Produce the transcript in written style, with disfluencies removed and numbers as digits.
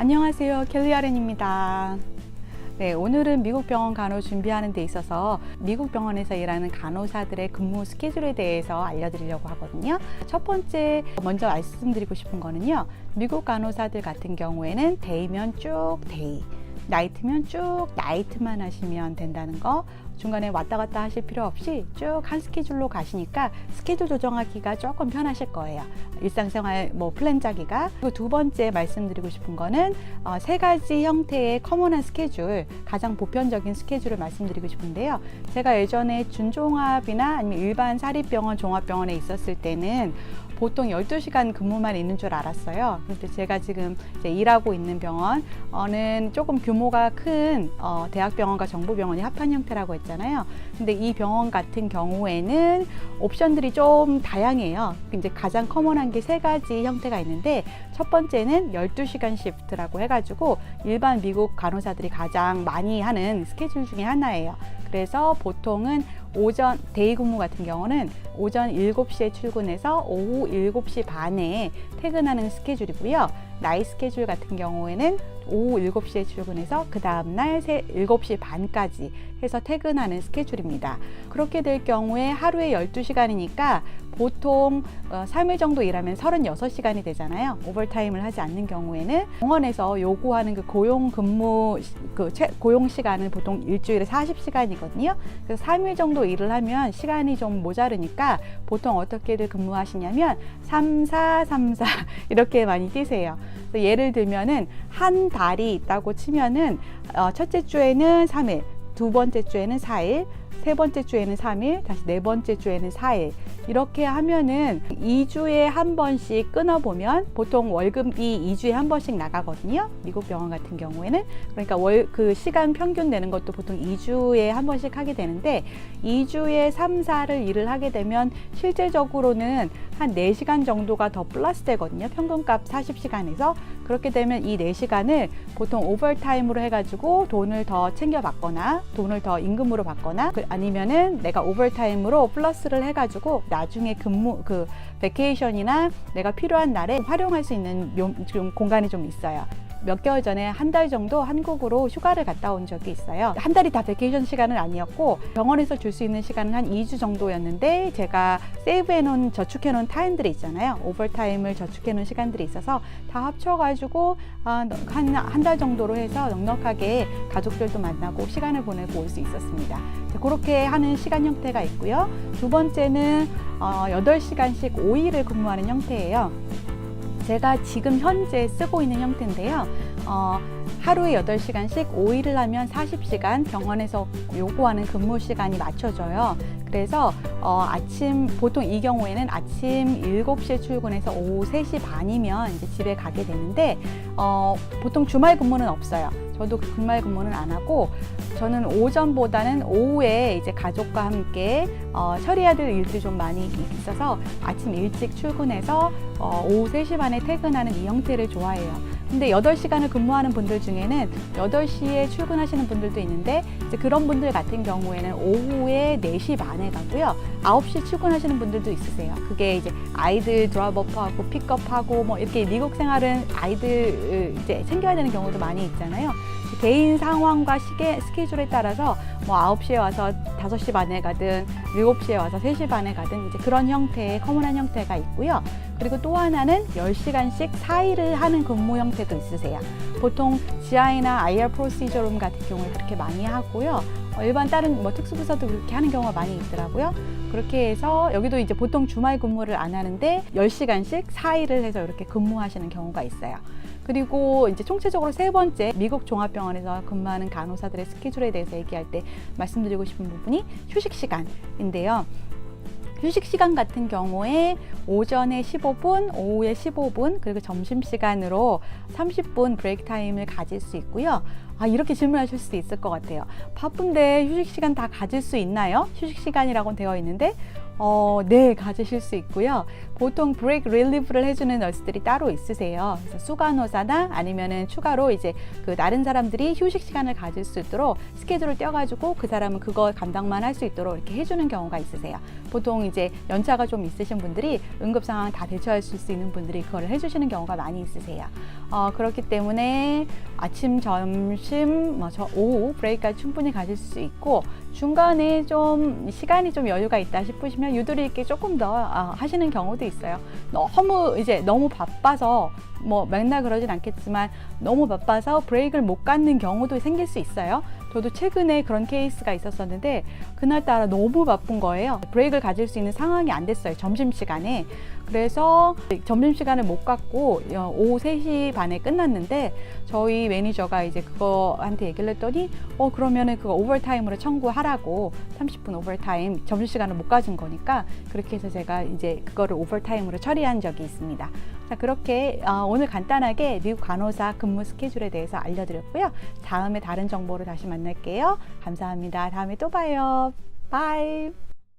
안녕하세요. 켈리 아렌입니다. 네, 오늘은 미국 병원 간호 준비하는 데 있어서 미국 병원에서 일하는 간호사들의 근무 스케줄에 대해서 알려드리려고 하거든요. 첫 번째 먼저 말씀드리고 싶은 거는요. 미국 간호사들 같은 경우에는 데이면 쭉 데이, 나이트면 쭉 나이트만 하시면 된다는 거, 중간에 왔다 갔다 하실 필요 없이 쭉 한 스케줄로 가시니까 스케줄 조정하기가 조금 편하실 거예요. 일상생활 플랜 짜기가. 그리고 두 번째 말씀드리고 싶은 거는 세 가지 형태의 커먼한 스케줄, 가장 보편적인 스케줄을 말씀드리고 싶은데요. 제가 예전에 준종합이나 아니면 일반 사립병원, 종합병원에 있었을 때는 보통 12시간 근무만 있는 줄 알았어요. 근데 제가 지금 이제 일하고 있는 병원은 조금 규모가 큰 대학병원과 정부병원이 합한 형태라고 했잖아요. 근데 이 병원 같은 경우에는 옵션들이 좀 다양해요. 이제 가장 커먼한 게 세 가지 형태가 있는데, 첫 번째는 12시간 시프트라고 해가지고 일반 미국 간호사들이 가장 많이 하는 스케줄 중에 하나예요. 그래서 보통은 오전 데이 근무 같은 경우는 오전 7시에 출근해서 오후 7시 반에 퇴근하는 스케줄이고요. 나이 스케줄 같은 경우에는 오후 7시에 출근해서 그 다음날 7시 반까지 해서 퇴근하는 스케줄입니다. 그렇게 될 경우에 하루에 12시간이니까 보통 3일 정도 일하면 36시간이 되잖아요. 오버타임을 하지 않는 경우에는 병원에서 요구하는 그 고용 근무 고용 시간은 보통 일주일에 40시간이거든요. 그래서 3일 정도 일을 하면 시간이 좀 모자르니까 보통 어떻게들 근무하시냐면 3, 4, 3, 4 이렇게 많이 뛰세요. 예를 들면은 한 달이 있다고 치면은 첫째 주에는 3일, 두 번째 주에는 4일, 세 번째 주에는 3일, 다시 네 번째 주에는 4일. 이렇게 하면은 2주에 한 번씩 끊어보면 보통 월급이 2주에 한 번씩 나가거든요. 미국 병원 같은 경우에는. 그러니까 그 시간 평균 내는 것도 보통 2주에 한 번씩 하게 되는데, 2주에 3, 4를 일을 하게 되면 실제적으로는 한 4시간 정도가 더 플러스 되거든요. 평균값 40시간에서. 그렇게 되면 이 4시간을 보통 오버타임으로 해가지고 돈을 더 챙겨받거나 돈을 더 임금으로 받거나 아니면은 내가 오버타임으로 플러스를 해가지고 나중에 베케이션이나 내가 필요한 날에 활용할 수 있는 좀 공간이 좀 있어요. 몇 개월 전에 한 달 정도 한국으로 휴가를 갔다 온 적이 있어요. 한 달이 다 베케이션 시간은 아니었고 병원에서 줄 수 있는 시간은 한 2주 정도였는데, 제가 세이브해놓은 저축해놓은 타임들이 있잖아요. 오버타임을 저축해놓은 시간들이 있어서 다 합쳐가지고 한 달 정도로 해서 넉넉하게 가족들도 만나고 시간을 보내고 올 수 있었습니다. 그렇게 하는 시간 형태가 있고요. 두 번째는 8시간씩 5일을 근무하는 형태예요. 제가 지금 현재 쓰고 있는 형태인데요. 하루에 8시간씩 5일을 하면 40시간 병원에서 요구하는 근무 시간이 맞춰져요. 그래서 보통 이 경우에는 아침 7시에 출근해서 오후 3시 반이면 이제 집에 가게 되는데, 보통 주말 근무는 없어요. 저도 주말 근무는 안 하고, 저는 오전보다는 오후에 이제 가족과 함께 처리해야 될 일들이 좀 많이 있어서 아침 일찍 출근해서 오후 3시 반에 퇴근하는 이 형태를 좋아해요. 근데 8시간을 근무하는 분들 중에는 8시에 출근하시는 분들도 있는데, 이제 그런 분들 같은 경우에는 오후에 4시 반에 가고요. 9시 출근하시는 분들도 있으세요. 그게 이제 아이들 드롭업하고 픽업하고 이렇게 미국 생활은 아이들 이제 챙겨야 되는 경우도 많이 있잖아요. 개인 상황과 스케줄에 따라서 9시에 와서 5시 반에 가든 7시에 와서 3시 반에 가든 이제 그런 형태의 커먼한 형태가 있고요. 그리고 또 하나는 10시간씩 4일을 하는 근무 형태도 있으세요. 보통 GI나 IR 프로시저룸 같은 경우에 그렇게 많이 하고요. 일반 다른 특수부서도 그렇게 하는 경우가 많이 있더라고요. 그렇게 해서 여기도 이제 보통 주말 근무를 안 하는데 10시간씩 4일을 해서 이렇게 근무하시는 경우가 있어요. 그리고 이제 총체적으로 세 번째, 미국 종합병원에서 근무하는 간호사들의 스케줄에 대해서 얘기할 때 말씀드리고 싶은 부분이 휴식 시간인데요. 휴식 시간 같은 경우에 오전에 15분, 오후에 15분, 그리고 점심시간으로 30분 브레이크 타임을 가질 수 있고요. 이렇게 질문하실 수도 있을 것 같아요. 바쁜데 휴식 시간 다 가질 수 있나요? 휴식 시간이라고 되어 있는데 네, 가지실 수 있고요. 보통 브레이크 릴리프를 해주는 너스들이 따로 있으세요. 그래서 수간호사나 아니면은 추가로 이제 다른 사람들이 휴식 시간을 가질 수 있도록 스케줄을 떼어가지고 그 사람은 그거 감당만 할 수 있도록 이렇게 해주는 경우가 있으세요. 보통 이제 연차가 좀 있으신 분들이 응급 상황 다 대처할 수 있는 분들이 그걸 해주시는 경우가 많이 있으세요. 그렇기 때문에 아침, 점심, 오후 브레이크까지 충분히 가질 수 있고, 중간에 좀 시간이 좀 여유가 있다 싶으시면 유도리 있게 조금 더 하시는 경우도 있어요. 너무 바빠서 맨날 그러진 않겠지만 너무 바빠서 브레이크를 못 갖는 경우도 생길 수 있어요. 저도 최근에 그런 케이스가 있었었는데 그날따라 너무 바쁜 거예요. 브레이크를 가질 수 있는 상황이 안 됐어요. 점심시간에. 그래서 점심시간을 못 갖고 오후 3시 반에 끝났는데 저희 매니저가 이제 그거한테 얘기를 했더니 그러면은 그거 오버타임으로 청구하라고, 30분 오버타임, 점심시간을 못 가진 거니까. 그렇게 해서 제가 이제 그거를 오버타임으로 처리한 적이 있습니다. 자, 그렇게 오늘 간단하게 미국 간호사 근무 스케줄에 대해서 알려드렸고요. 다음에 다른 정보로 다시 만날게요. 감사합니다. 다음에 또 봐요. 바이.